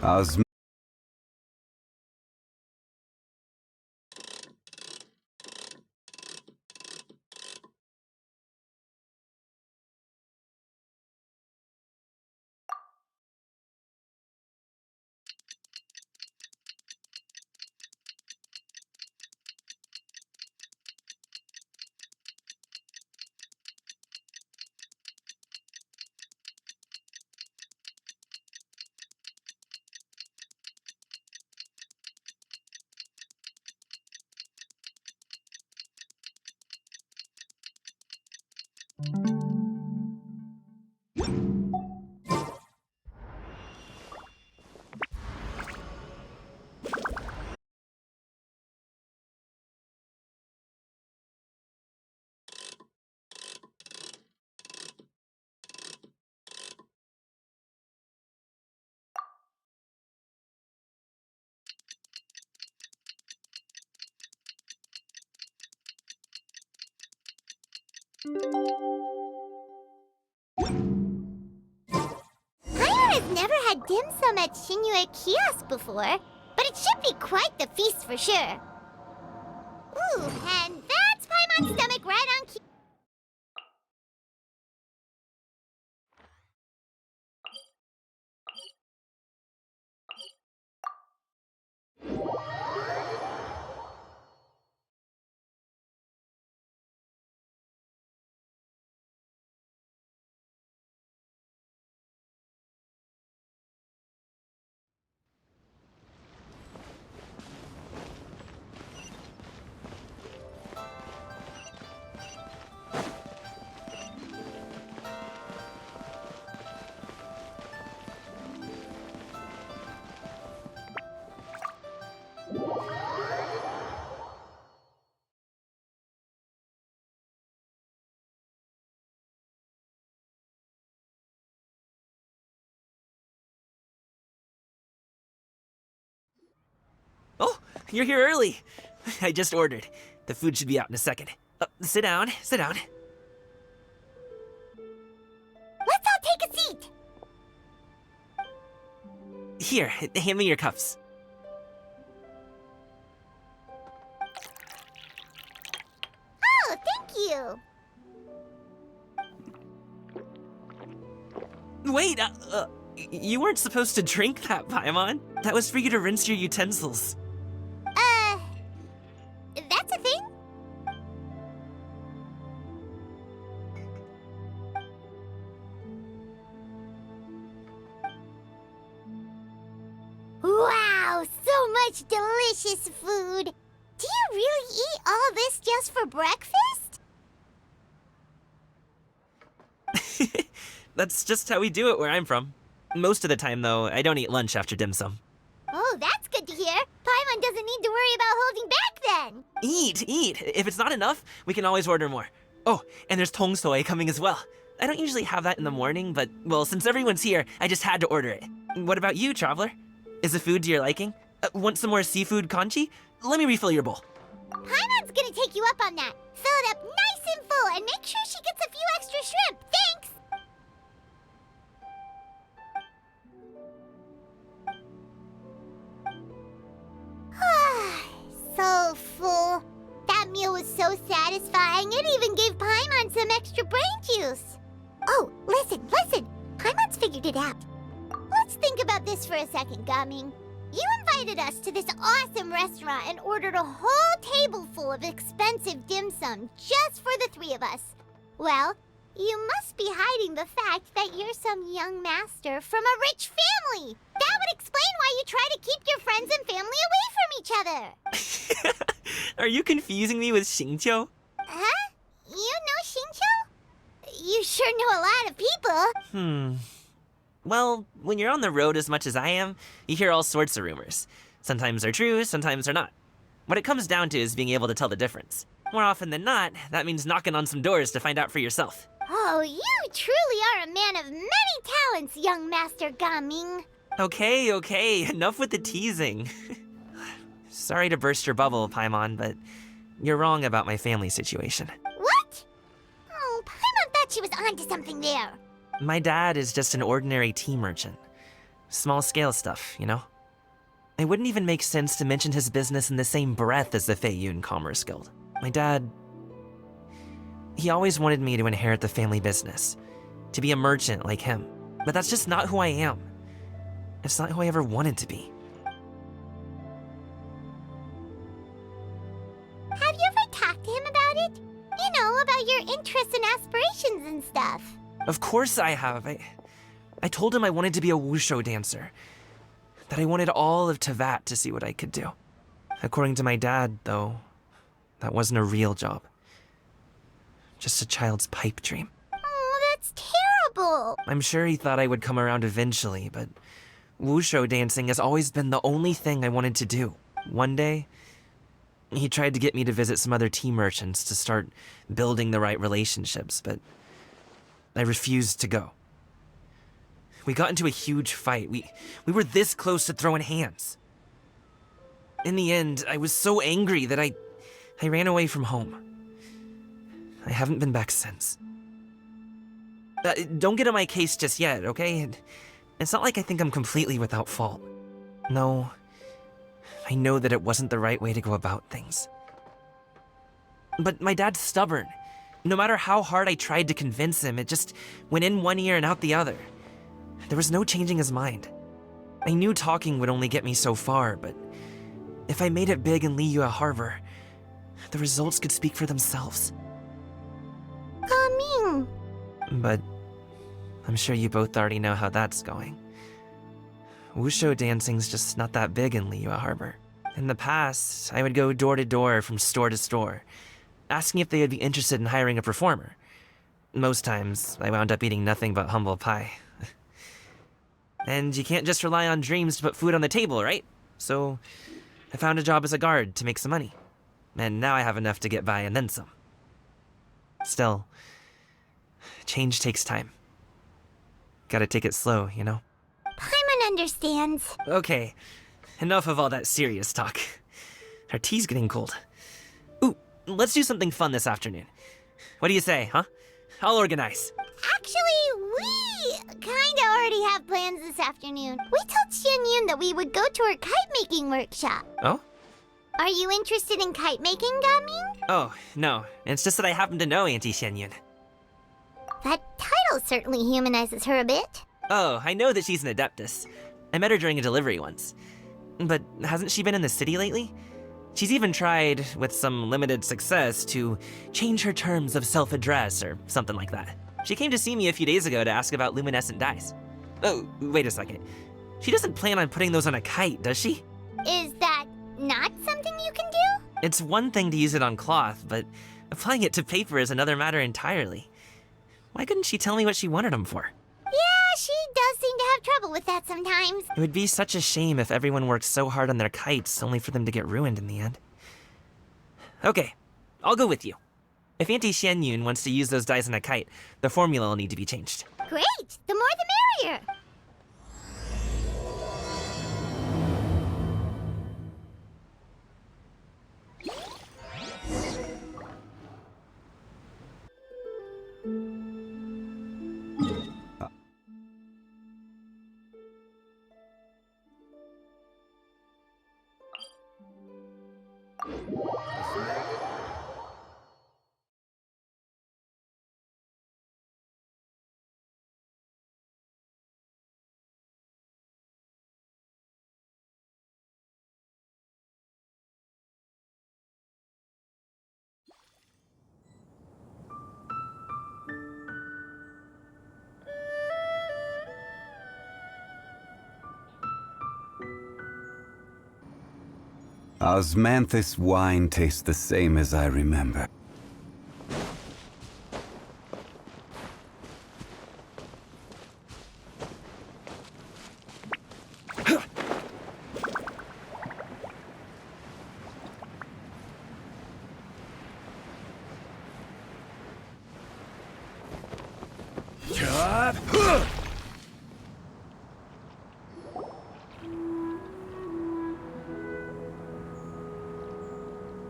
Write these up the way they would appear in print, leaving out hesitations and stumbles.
As Paimon has never had dim sum at Shinyue Kiosk before, but it should be quite the feast for sure. Ooh, and that's Paimon's stomach right on cue. Oh, you're here early. I just ordered. The food should be out in a second. Sit down, sit down. Let's all take a seat. Here, hand me your cups. Oh, thank you. Wait, you weren't supposed to drink that, Paimon. That was for you to rinse your utensils. That's a thing? Wow, so much delicious food. Do you really eat all this just for breakfast? That's just how we do it where I'm from. Most of the time, though, I don't eat lunch after dim sum. Oh, that's good to hear. Paimon doesn't need to worry about holding back then. Eat! If it's not enough, we can always order more. Oh, and there's tong soy coming as well. I don't usually have that in the morning, but, well, since everyone's here, I just had to order it. What about you, traveler? Is the food to your liking? Want some more seafood congee? Let me refill your bowl. Paimon's gonna take you up on that. Fill it up nice and full and make sure she gets a few extra shrimp. Thanks! So full. That meal was so satisfying, it even gave Paimon some extra brain juice. Oh, listen. Paimon's figured it out. Let's think about this for a second, Gaming. You invited us to this awesome restaurant and ordered a whole table full of expensive dim sum just for the three of us. Well, you must be hiding the fact that you're some young master from a rich family. That would explain why you try to keep your friends and family away from each other. Are you confusing me with Xingqiu? Huh? You know Xingqiu? You sure know a lot of people. Well, when you're on the road as much as I am, you hear all sorts of rumors. Sometimes they're true, sometimes they're not. What it comes down to is being able to tell the difference. More often than not, that means knocking on some doors to find out for yourself. Oh, you truly are a man of many talents, young Master Gaming. Okay, enough with the teasing. Sorry to burst your bubble, Paimon, but you're wrong about my family situation. What? Oh, Paimon thought she was onto something there. My dad is just an ordinary tea merchant. Small scale stuff, you know? It wouldn't even make sense to mention his business in the same breath as the Feiyun Commerce Guild. My dad... he always wanted me to inherit the family business, to be a merchant like him. But that's just not who I am. It's not who I ever wanted to be. Have you ever talked to him about it? You know, about your interests and aspirations and stuff. Of course I have. I told him I wanted to be a wushu dancer. That I wanted all of Teyvat to see what I could do. According to my dad, though, that wasn't a real job. Just a child's pipe dream. Oh, that's terrible. I'm sure he thought I would come around eventually, but wushu dancing has always been the only thing I wanted to do. One day, he tried to get me to visit some other tea merchants to start building the right relationships, but I refused to go. We got into a huge fight. We were this close to throwing hands. In the end, I was so angry that I ran away from home. I haven't been back since. Don't get on my case just yet, okay? It's not like I think I'm completely without fault. No, I know that it wasn't the right way to go about things. But my dad's stubborn. No matter how hard I tried to convince him, it just went in one ear and out the other. There was no changing his mind. I knew talking would only get me so far, but if I made it big in Liyue Harbor, the results could speak for themselves. Gaming. But I'm sure you both already know how that's going. Wushu dancing's just not that big in Liyue Harbor. In the past, I would go door to door from store to store, asking if they would be interested in hiring a performer. Most times, I wound up eating nothing but humble pie. And you can't just rely on dreams to put food on the table, right? So I found a job as a guard to make some money. And now I have enough to get by and then some. Still, change takes time. Gotta take it slow, you know? Paimon understands. Okay, enough of all that serious talk. Our tea's getting cold. Ooh, let's do something fun this afternoon. What do you say, huh? I'll organize. Actually, we kinda already have plans this afternoon. We told Xianyun that we would go to her kite-making workshop. Oh? Are you interested in kite-making, Gaming? Oh, no. It's just that I happen to know Auntie Xianyun. That title certainly humanizes her a bit. Oh, I know that she's an adeptus. I met her during a delivery once. But hasn't she been in the city lately? She's even tried, with some limited success, to change her terms of self-address or something like that. She came to see me a few days ago to ask about luminescent dyes. Oh, wait a second. She doesn't plan on putting those on a kite, does she? Is that not something you can do? It's one thing to use it on cloth, but applying it to paper is another matter entirely. Why couldn't she tell me what she wanted them for? Yeah, she does seem to have trouble with that sometimes. It would be such a shame if everyone worked so hard on their kites only for them to get ruined in the end. Okay, I'll go with you. If Auntie Xianyun wants to use those dyes on a kite, the formula will need to be changed. Great! The more the merrier! Osmanthus wine tastes the same as I remember.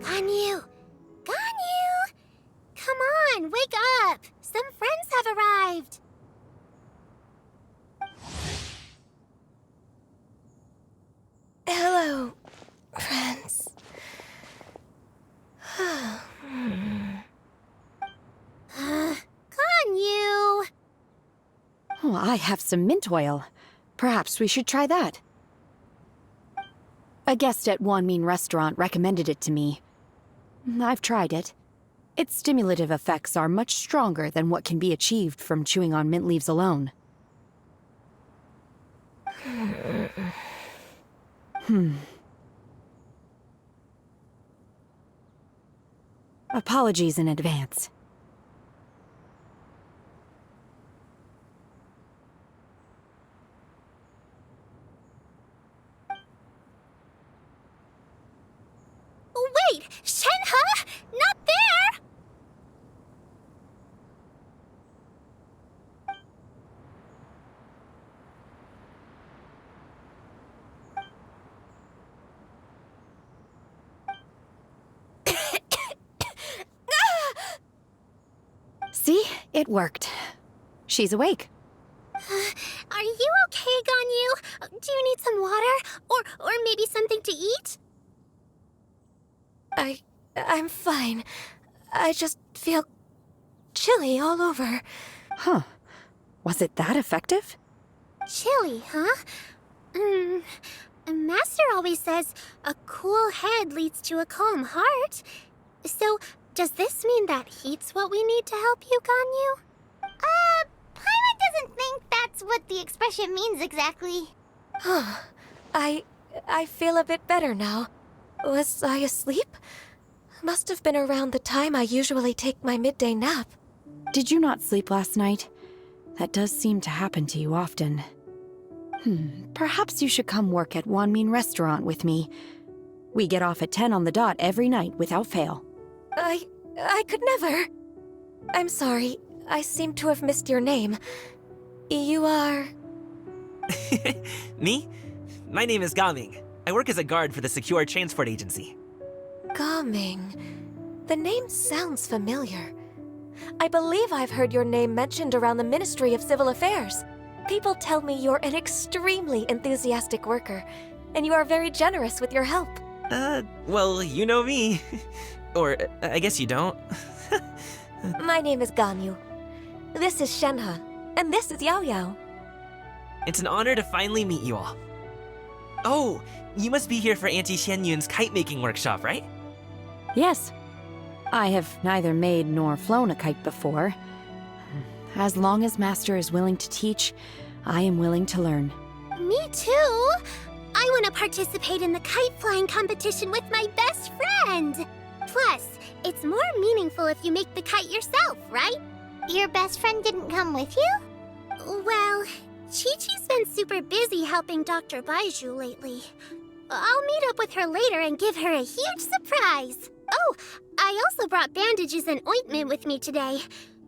Ganyu! Ganyu! Come on, wake up! Some friends have arrived! Oh, I have some mint oil. Perhaps we should try that. A guest at Wanmin restaurant recommended it to me. I've tried it. Its stimulative effects are much stronger than what can be achieved from chewing on mint leaves alone. Apologies in advance. Wait! Shenhe? Not there! See? It worked. She's awake. Are you okay, Ganyu? Do you need some water? Or maybe something to eat? I'm fine. I just feel chilly all over. Huh. Was it that effective? Chilly, huh? Master always says a cool head leads to a calm heart. So, does this mean that heat's what we need to help you, Ganyu? Paimon doesn't think that's what the expression means exactly. I feel a bit better now. Was I asleep? Must have been around the time I usually take my midday nap. Did you not sleep last night? That does seem to happen to you often. Perhaps you should come work at Wanmin restaurant with me. We get off at 10 on the dot every night without fail. I could never. I'm sorry. I seem to have missed your name. You are... Me? My name is Gaming. I work as a guard for the Secure Transport Agency. Gaming. The name sounds familiar. I believe I've heard your name mentioned around the Ministry of Civil Affairs. People tell me you're an extremely enthusiastic worker, and you are very generous with your help. Well, you know me. Or, I guess you don't. My name is Ganyu. This is Shenhe, and this is Yao Yao. It's an honor to finally meet you all. Oh, you must be here for Auntie Xianyun's kite-making workshop, right? Yes. I have neither made nor flown a kite before. As long as Master is willing to teach, I am willing to learn. Me too! I want to participate in the kite flying competition with my best friend! Plus, it's more meaningful if you make the kite yourself, right? Your best friend didn't come with you? Well, Chi-Chi's been super busy helping Dr. Baiju lately. I'll meet up with her later and give her a huge surprise. Oh, I also brought bandages and ointment with me today.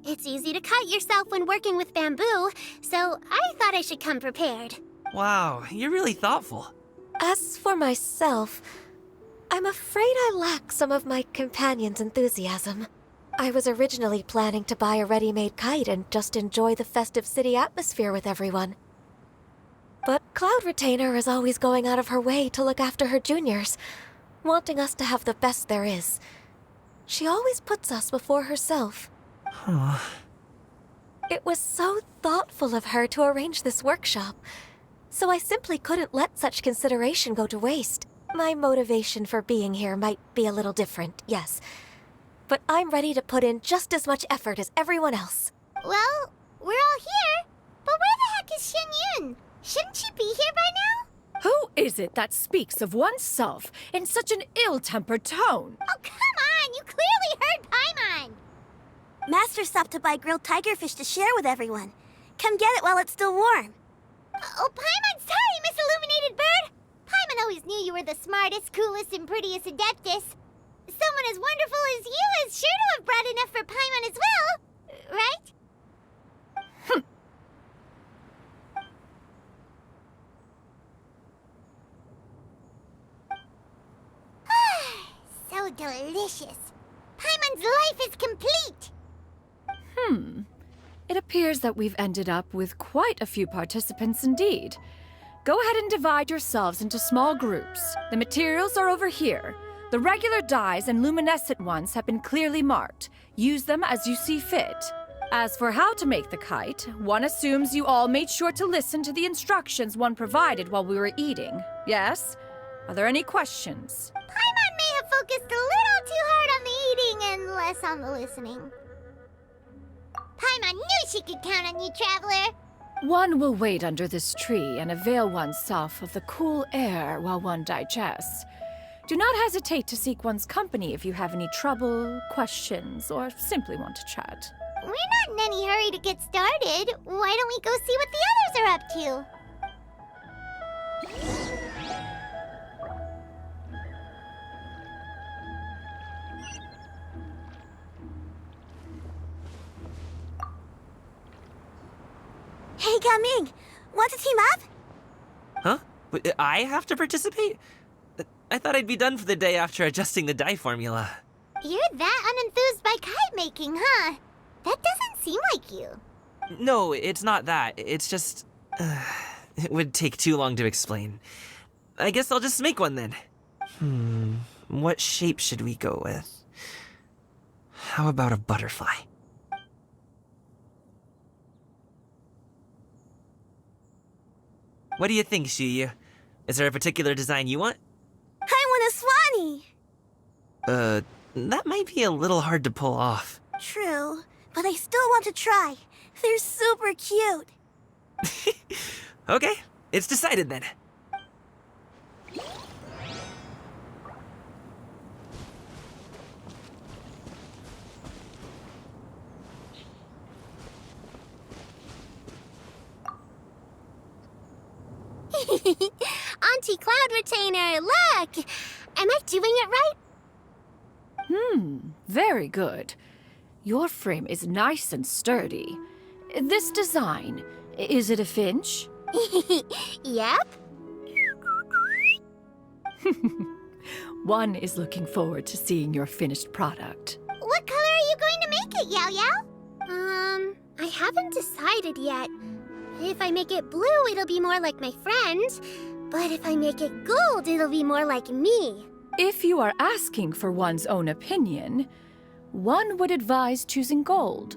It's easy to cut yourself when working with bamboo, so I thought I should come prepared. Wow, you're really thoughtful. As for myself, I'm afraid I lack some of my companion's enthusiasm. I was originally planning to buy a ready-made kite and just enjoy the festive city atmosphere with everyone. But Cloud Retainer is always going out of her way to look after her juniors, wanting us to have the best there is. She always puts us before herself. Huh. It was so thoughtful of her to arrange this workshop, so I simply couldn't let such consideration go to waste. My motivation for being here might be a little different, yes, but I'm ready to put in just as much effort as everyone else. Well, we're all here, but where the heck is Xianyun? Shouldn't she be here by now? Who is it that speaks of oneself in such an ill-tempered tone? Oh, come on! You clearly heard Paimon! Master stopped to buy grilled tigerfish to share with everyone. Come get it while it's still warm. Oh, Paimon, sorry, Miss Illuminated Bird! Paimon always knew you were the smartest, coolest, and prettiest Adeptus. Someone as wonderful as you is sure to have brought enough for Paimon as well, right? So delicious. Paimon's life is complete. It appears that we've ended up with quite a few participants indeed. Go ahead and divide yourselves into small groups. The materials are over here. The regular dyes and luminescent ones have been clearly marked. Use them as you see fit. As for how to make the kite, one assumes you all made sure to listen to the instructions one provided while we were eating. Yes? Are there any questions? Paimon may have focused a little too hard on the eating and less on the listening. Paimon knew she could count on you, Traveler. One will wait under this tree and avail oneself of the cool air while one digests. Do not hesitate to seek one's company if you have any trouble, questions, or simply want to chat. We're not in any hurry to get started. Why don't we go see what the others are up to? Hey, Gaming! Want to team up? Huh? I have to participate? I thought I'd be done for the day after adjusting the die formula. You're that unenthused by kite making, huh? That doesn't seem like you. No, it's not that. It's just... it would take too long to explain. I guess I'll just make one then. What shape should we go with? How about a butterfly? What do you think, Shuyu? Is there a particular design you want? I want a swanee! That might be a little hard to pull off. True, but I still want to try. They're super cute. Okay, it's decided then. Auntie Cloud Retainer, look! Am I doing it right? Very good. Your frame is nice and sturdy. This design, is it a finch? Yep. One is looking forward to seeing your finished product. What color are you going to make it, Yao Yao? I haven't decided yet. If I make it blue, it'll be more like my friend. But if I make it gold, it'll be more like me. If you are asking for one's own opinion, one would advise choosing gold.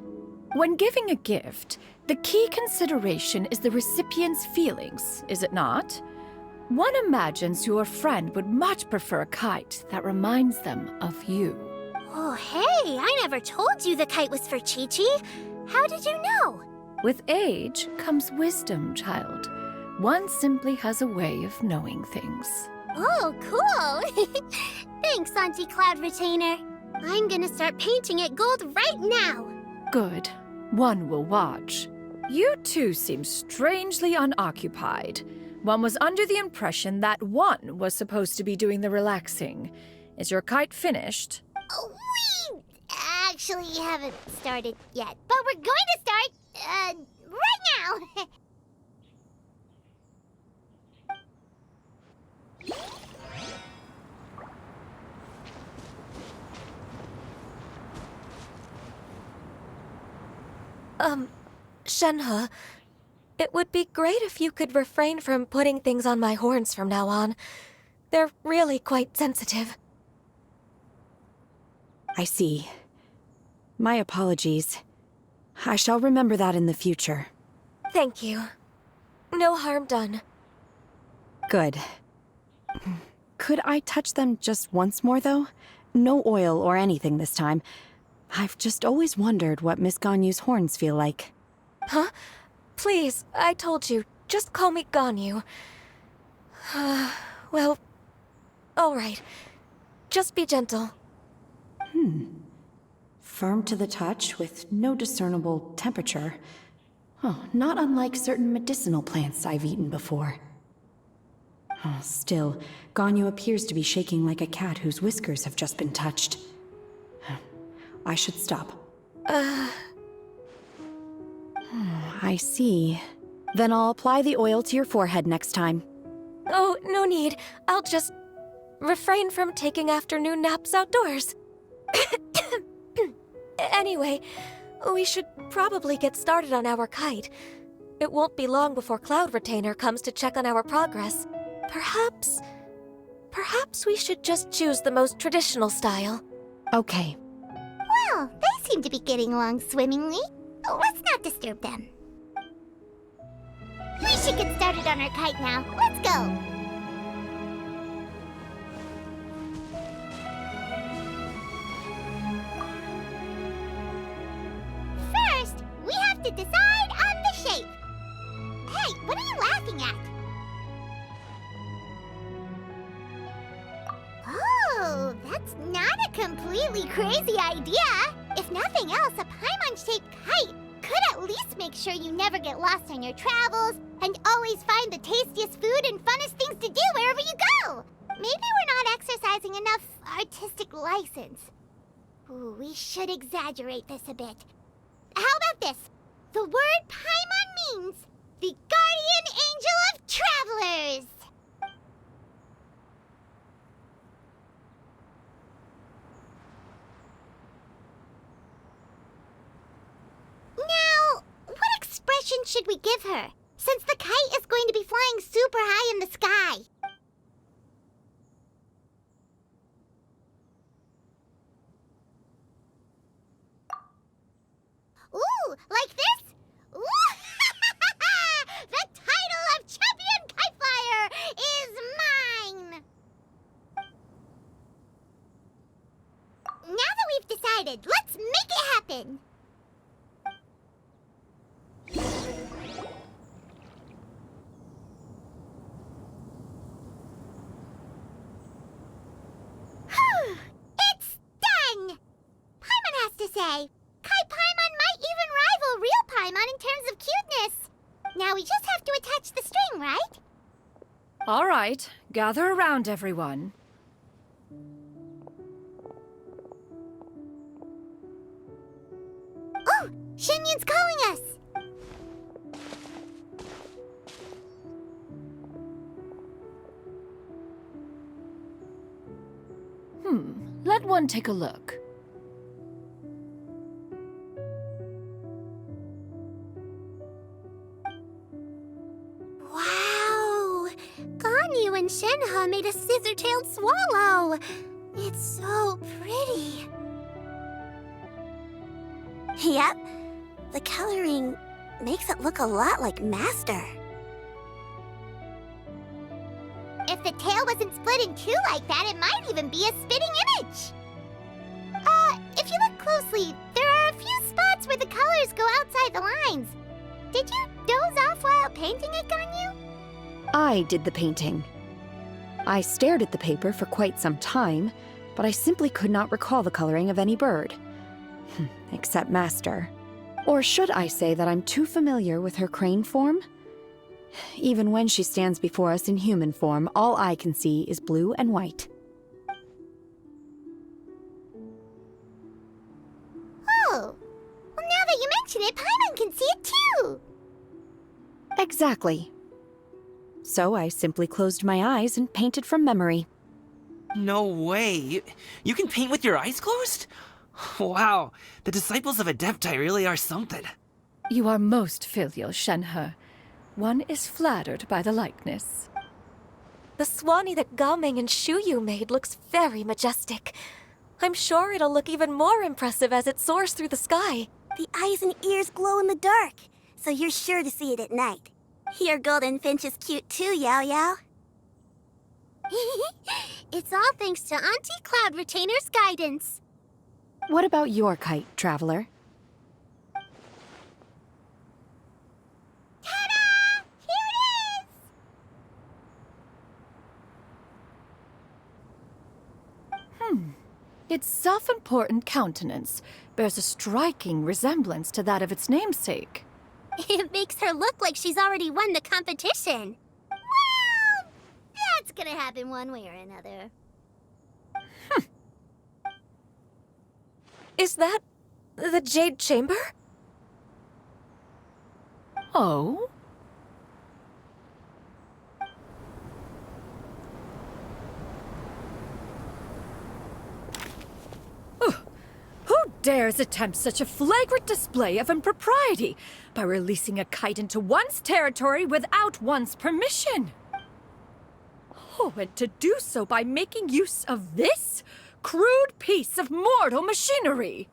When giving a gift, the key consideration is the recipient's feelings, is it not? One imagines your friend would much prefer a kite that reminds them of you. Oh, hey, I never told you the kite was for Chi-Chi. How did you know? With age comes wisdom, child. One simply has a way of knowing things. Oh, cool. Thanks, Auntie Cloud Retainer. I'm gonna start painting it gold right now. Good. One will watch. You two seem strangely unoccupied. One was under the impression that one was supposed to be doing the relaxing. Is your kite finished? We actually haven't started yet, but we're going to start, right now. Shenhe, it would be great if you could refrain from putting things on my horns from now on. They're really quite sensitive. I see. My apologies. I shall remember that in the future. Thank you. No harm done. Good. Could I touch them just once more, though? No oil or anything this time. I've just always wondered what Miss Ganyu's horns feel like. Huh? Please, I told you. Just call me Ganyu. Well, all right. Just be gentle. Firm to the touch with no discernible temperature. Oh, not unlike certain medicinal plants I've eaten before. Oh, still, Ganyu appears to be shaking like a cat whose whiskers have just been touched. I should stop. I see. Then I'll apply the oil to your forehead next time. Oh, no need. I'll just refrain from taking afternoon naps outdoors. Anyway, we should probably get started on our kite. It won't be long before Cloud Retainer comes to check on our progress. Perhaps we should just choose the most traditional style. Okay. Well, they seem to be getting along swimmingly. Let's not disturb them. We should get started on our kite now. Let's go. First, we have to decide on the shape. Hey, what are you laughing at? Oh, that's not a completely crazy idea. If nothing else, a Paimon-shaped kite could at least make sure you never get lost on your travels and always find the tastiest food and funnest things to do wherever you go. Maybe we're not exercising enough artistic license. Ooh, we should exaggerate this a bit. How about this? The word Paimon means the guardian angel of travelers. Now, what expression should we give her, since the kite is going to be flying super high in the sky? Ooh, like this? Ooh! The title of Champion Kite Flyer is mine! Now that we've decided, let's make it happen! It's done! Paimon has to say, Kite Paimon might even rival real Paimon in terms of cuteness. Now we just have to attach the string, right? All right, gather around, everyone. Oh, Shenyun's calling us! Let one take a look. Wow! Ganyu and Shenhe made a scissor-tailed swallow! It's so pretty. Yep. The coloring makes it look a lot like Master. If the tail wasn't split in two like that, it might even be a spitting image. If you look closely, there are a few spots where the colors go outside the lines. Did you doze off while painting it, Ganyu? I did the painting. I stared at the paper for quite some time, but I simply could not recall the coloring of any bird. Except Master. Or should I say that I'm too familiar with her crane form? Even when she stands before us in human form, all I can see is blue and white. Oh, well, now that you mention it, Paimon can see it too! Exactly. So I simply closed my eyes and painted from memory. No way. You can paint with your eyes closed? Wow, the disciples of Adepti really are something. You are most filial, Shenhe. One is flattered by the likeness. The Swanee that Gaming and Shuyu made looks very majestic. I'm sure it'll look even more impressive as it soars through the sky. The eyes and ears glow in the dark, so you're sure to see it at night. Your golden finch is cute too, Yao Yao. It's all thanks to Auntie Cloud Retainer's guidance. What about your kite, Traveler? Ta-da! Here it is! Its self-important countenance bears a striking resemblance to that of its namesake. It makes her look like she's already won the competition. Well, that's gonna happen one way or another. Is that the Jade Chamber? Oh? Who dares attempt such a flagrant display of impropriety by releasing a kite into one's territory without one's permission? Oh, and to do so by making use of this crude piece of mortal machinery.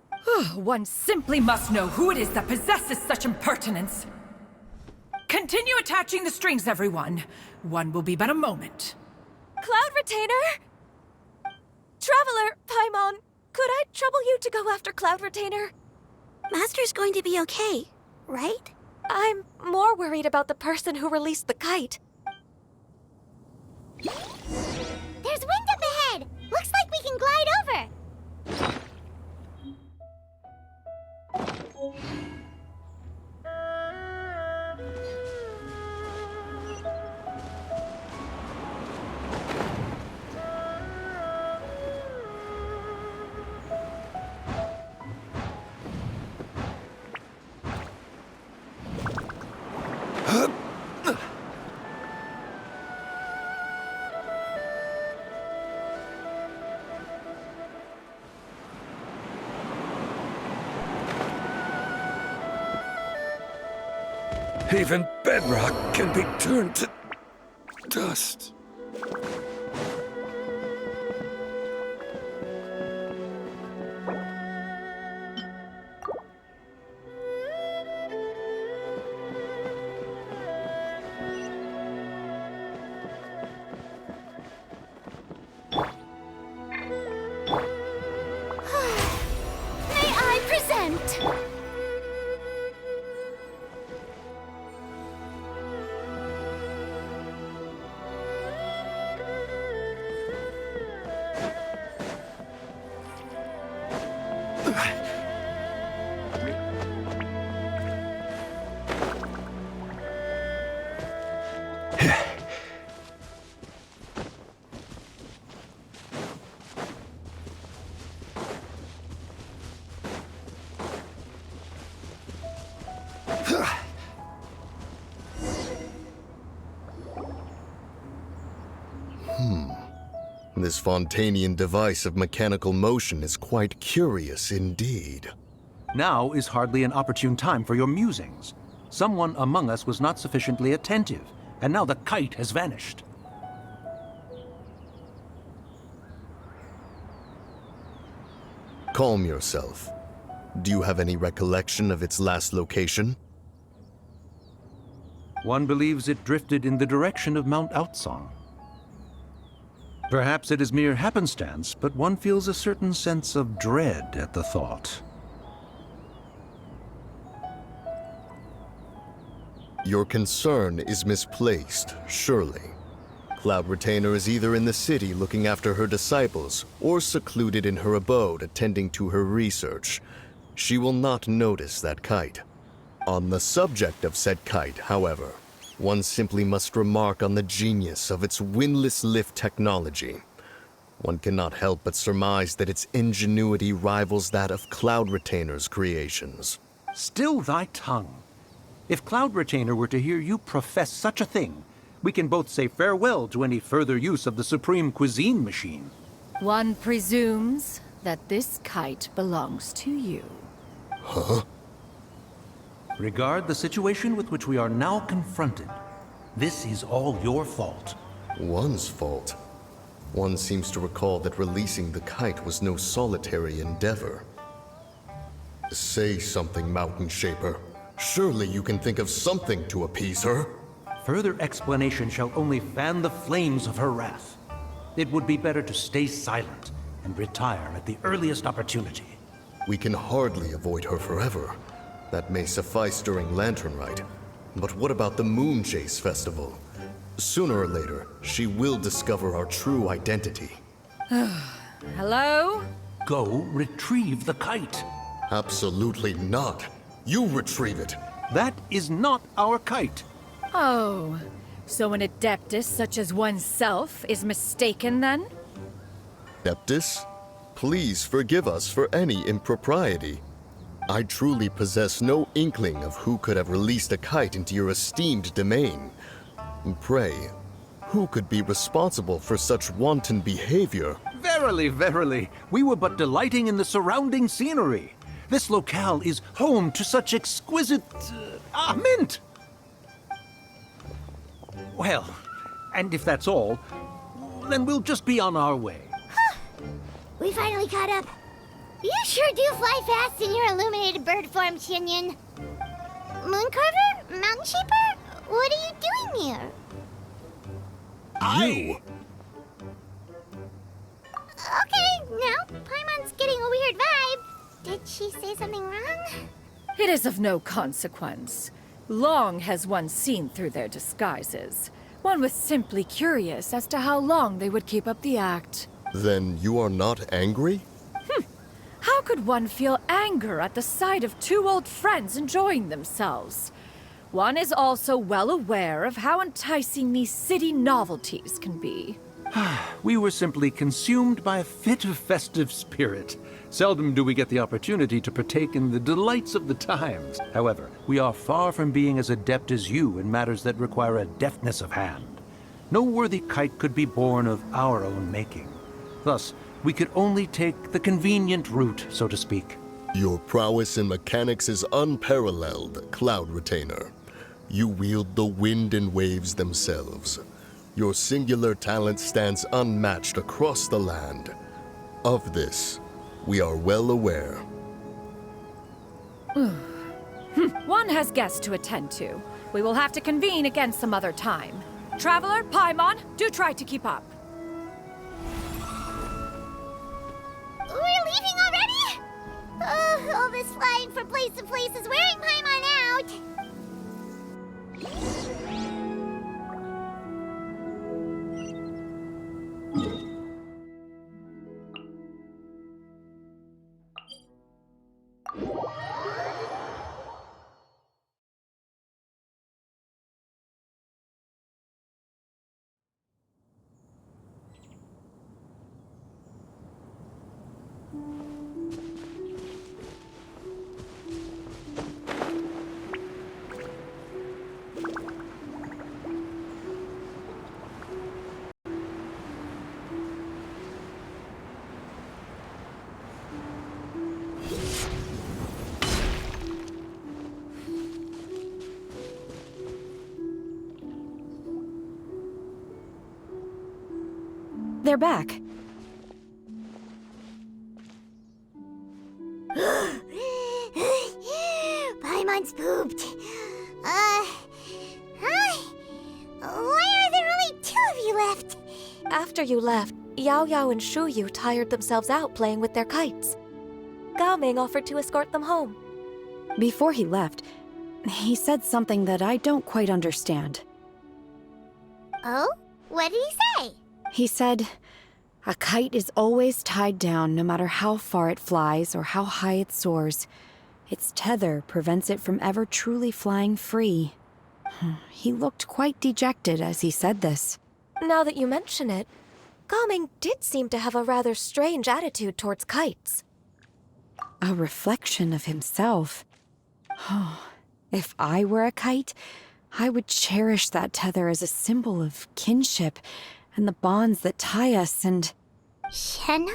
One simply must know who it is that possesses such impertinence. Continue attaching the strings, everyone. One will be but a moment. Cloud Retainer? Traveler, Paimon, could I trouble you to go after Cloud Retainer? Master's going to be okay, right? I'm more worried about the person who released the kite. There's wind up ahead! Looks like we can glide over! Even bedrock can be turned to dust. May I present? This Fontanian device of mechanical motion is quite curious indeed. Now is hardly an opportune time for your musings. Someone among us was not sufficiently attentive, and now the kite has vanished. Calm yourself. Do you have any recollection of its last location? One believes it drifted in the direction of Mount Outsong. Perhaps it is mere happenstance, but one feels a certain sense of dread at the thought. Your concern is misplaced, surely. Cloud Retainer is either in the city looking after her disciples, or secluded in her abode attending to her research. She will not notice that kite. On the subject of said kite, however, one simply must remark on the genius of its windless lift technology. One cannot help but surmise that its ingenuity rivals that of Cloud Retainer's creations. Still thy tongue. If Cloud Retainer were to hear you profess such a thing, we can both say farewell to any further use of the Supreme Cuisine Machine. One presumes that this kite belongs to you. Huh? Regard the situation with which we are now confronted. This is all your fault. One's fault. One seems to recall that releasing the kite was no solitary endeavor. Say something, Mountain Shaper. Surely you can think of something to appease her. Further explanation shall only fan the flames of her wrath. It would be better to stay silent and retire at the earliest opportunity. We can hardly avoid her forever. That may suffice during Lantern Rite. But what about the Moon Chase Festival? Sooner or later, she will discover our true identity. Hello? Go retrieve the kite. Absolutely not. You retrieve it. That is not our kite. Oh, so an adeptus such as oneself is mistaken then? Adeptus, please forgive us for any impropriety. I truly possess no inkling of who could have released a kite into your esteemed domain. Pray, who could be responsible for such wanton behavior? Verily, verily, we were but delighting in the surrounding scenery. This locale is home to such exquisite... mint! Well, and if that's all, then we'll just be on our way. We finally caught up. You sure do fly fast in your illuminated bird form, Shinyan. Mooncarver? Mountain Shaper? What are you doing here? You! Okay, now Paimon's getting a weird vibe. Did she say something wrong? It is of no consequence. Long has one seen through their disguises. One was simply curious as to how long they would keep up the act. Then you are not angry? How could one feel anger at the sight of two old friends enjoying themselves? One is also well aware of how enticing these city novelties can be. We were simply consumed by a fit of festive spirit. Seldom do we get the opportunity to partake in the delights of the times. However, we are far from being as adept as you in matters that require a deftness of hand. No worthy kite could be born of our own making. Thus, we could only take the convenient route, so to speak. Your prowess in mechanics is unparalleled, Cloud Retainer. You wield the wind and waves themselves. Your singular talent stands unmatched across the land. Of this, we are well aware. One has guests to attend to. We will have to convene again some other time. Traveler, Paimon, do try to keep up. We're leaving already? Oh, all this flying from place to place is wearing Paimon out. They're back. Paimon's pooped. Hi. Why are there only two of you left? After you left, Yao Yao and Shu Yu tired themselves out playing with their kites. Gao Ming offered to escort them home. Before he left, he said something that I don't quite understand. Oh? What did he say? He said, a kite is always tied down no matter how far it flies or how high it soars. Its tether prevents it from ever truly flying free. He looked quite dejected as he said this. Now that you mention it, Gao Ming did seem to have a rather strange attitude towards kites. A reflection of himself. If I were a kite, I would cherish that tether as a symbol of kinship and the bonds that tie us and... Shenhe?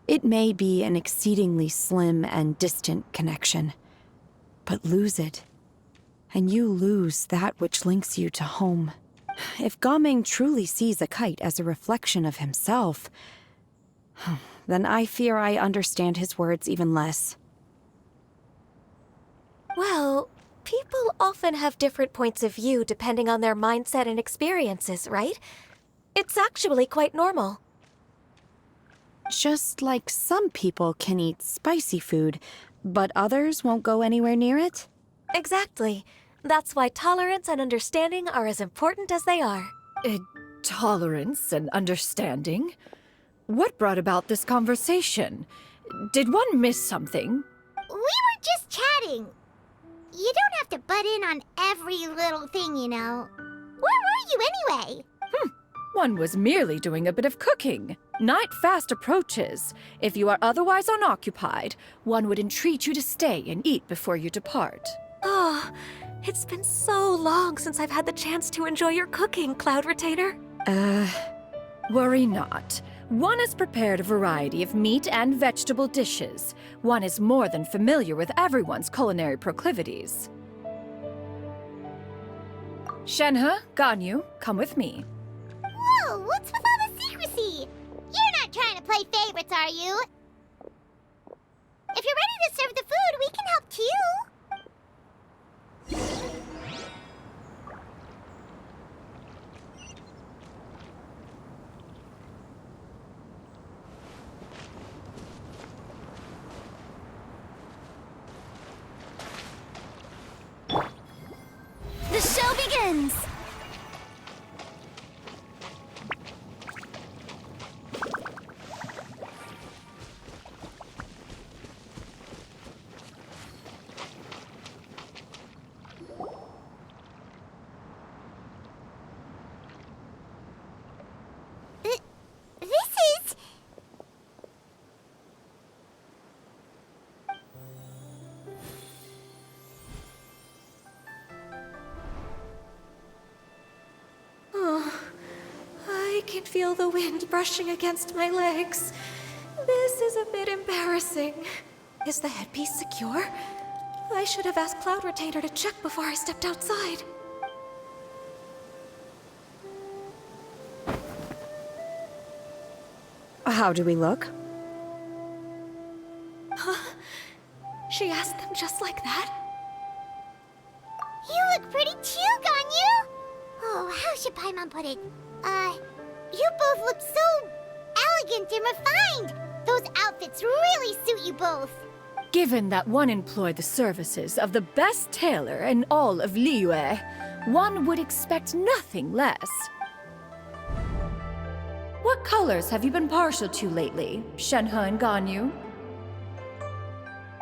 It may be an exceedingly slim and distant connection, but lose it, and you lose that which links you to home. If Gao Ming truly sees a kite as a reflection of himself, then I fear I understand his words even less. Well, people often have different points of view depending on their mindset and experiences, right? It's actually quite normal. Just like some people can eat spicy food, but others won't go anywhere near it? Exactly. That's why tolerance and understanding are as important as they are. Tolerance and understanding? What brought about this conversation? Did one miss something? We were just chatting. You don't have to butt in on every little thing, you know. Where were you anyway? One was merely doing a bit of cooking. Night fast approaches. If you are otherwise unoccupied, one would entreat you to stay and eat before you depart. Oh, it's been so long since I've had the chance to enjoy your cooking, Cloud Retainer. Worry not. One has prepared a variety of meat and vegetable dishes. One is more than familiar with everyone's culinary proclivities. Shenhe, Ganyu, come with me. Whoa, what's with all the secrecy? You're not trying to play favorites, are you? If you're ready to serve the food, we can help too. The show begins! This is... Oh, I can feel the wind brushing against my legs. This is a bit embarrassing. Is the headpiece secure? I should have asked Cloud Retainer to check before I stepped outside. How do we look? She asked them just like that? You look pretty too, Ganyu! Oh, how should Paimon put it? You both look so elegant and refined! Those outfits really suit you both. Given that one employed the services of the best tailor in all of Liyue, one would expect nothing less. What colors have you been partial to lately, Shenhe and Ganyu?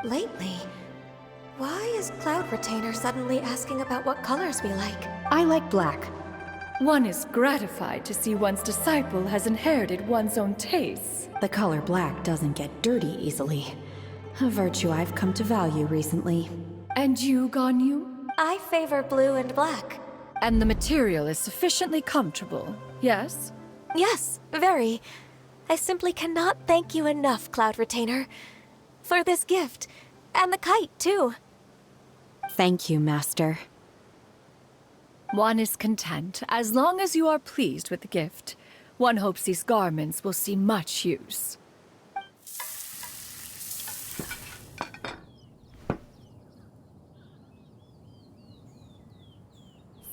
Lately? Why is Cloud Retainer suddenly asking about what colors we like? I like black. One is gratified to see one's disciple has inherited one's own tastes. The color black doesn't get dirty easily. A virtue I've come to value recently. And you, Ganyu? I favor blue and black. And the material is sufficiently comfortable, yes? Yes, very. I simply cannot thank you enough, Cloud Retainer. For this gift. And the kite, too. Thank you, Master. One is content, as long as you are pleased with the gift. One hopes these garments will see much use.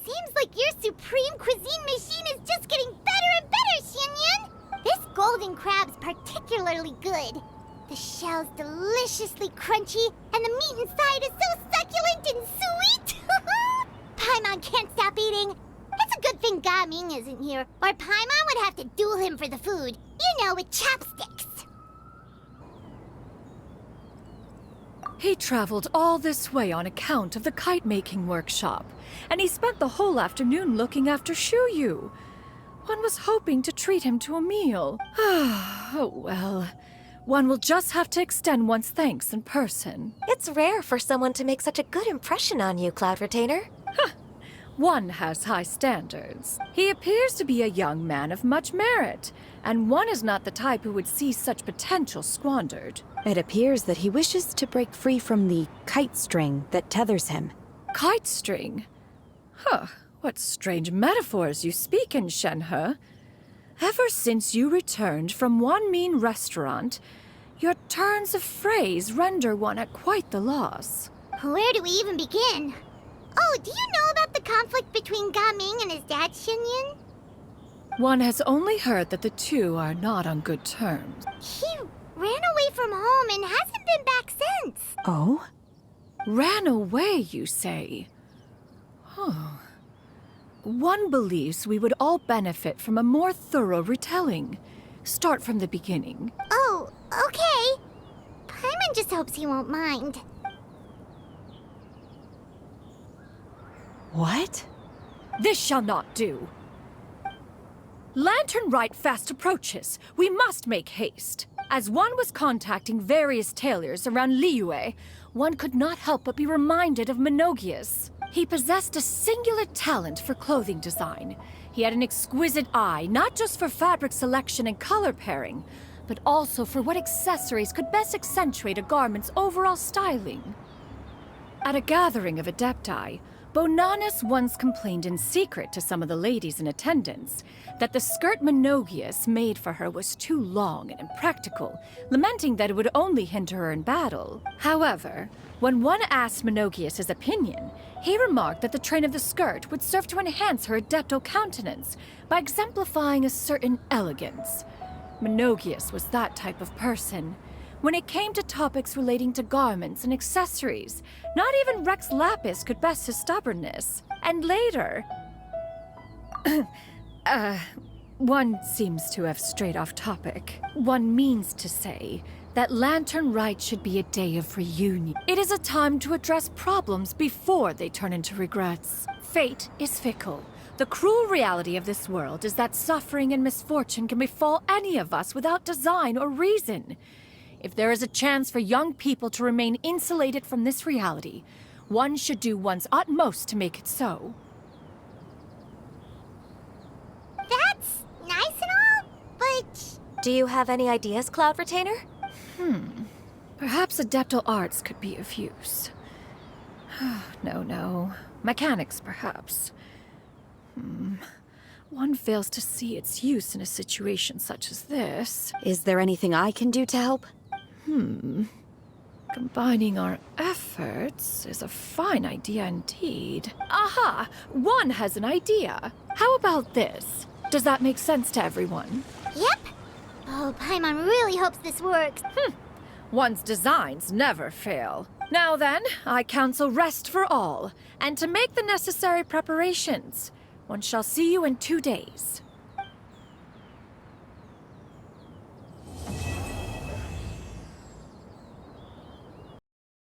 Seems like your supreme cuisine machine is just getting better and better, Xianyun! This golden crab's particularly good. The shell's deliciously crunchy, and the meat inside is so succulent and sweet! Paimon can't stop eating. It's a good thing Gaming isn't here, or Paimon would have to duel him for the food. You know, with chopsticks. He traveled all this way on account of the kite-making workshop, and he spent the whole afternoon looking after Shuyu. One was hoping to treat him to a meal. Oh well. One will just have to extend one's thanks in person. It's rare for someone to make such a good impression on you, Cloud Retainer. One has high standards. He appears to be a young man of much merit, and one is not the type who would see such potential squandered. It appears that he wishes to break free from the kite string that tethers him. Kite string? Huh, what strange metaphors you speak in, Shenhe. Ever since you returned from one mean restaurant, your turns of phrase render one at quite the loss. Where do we even begin? Oh, do you know about the conflict between Gaming and his dad, Xianyun? One has only heard that the two are not on good terms. He ran away from home and hasn't been back since. Oh? Ran away, you say? One believes we would all benefit from a more thorough retelling. Start from the beginning. Oh, okay. Paimon just hopes he won't mind. What? This shall not do. Lantern Rite fast approaches. We must make haste. As one was contacting various tailors around Liyue, one could not help but be reminded of Menogius. He possessed a singular talent for clothing design. He had an exquisite eye, not just for fabric selection and color pairing, but also for what accessories could best accentuate a garment's overall styling. At a gathering of Adepti, Bonanus once complained in secret to some of the ladies in attendance that the skirt Menogius made for her was too long and impractical, lamenting that it would only hinder her in battle. However, when one asked Menogius his opinion, he remarked that the train of the skirt would serve to enhance her adeptal countenance by exemplifying a certain elegance. Menogius was that type of person. When it came to topics relating to garments and accessories, not even Rex Lapis could best his stubbornness. And later... one seems to have strayed off topic. One means to say that Lantern Rite should be a day of reunion. It is a time to address problems before they turn into regrets. Fate is fickle. The cruel reality of this world is that suffering and misfortune can befall any of us without design or reason. If there is a chance for young people to remain insulated from this reality, one should do one's utmost to make it so. That's nice and all, but... Do you have any ideas, Cloud Retainer? Perhaps adeptal arts could be of use. No. Mechanics, perhaps. One fails to see its use in a situation such as this. Is there anything I can do to help? Combining our efforts is a fine idea indeed. Aha! One has an idea. How about this? Does that make sense to everyone? Yep. Oh, Paimon really hopes this works. One's designs never fail. Now then, I counsel rest for all, and to make the necessary preparations. One shall see you in 2 days.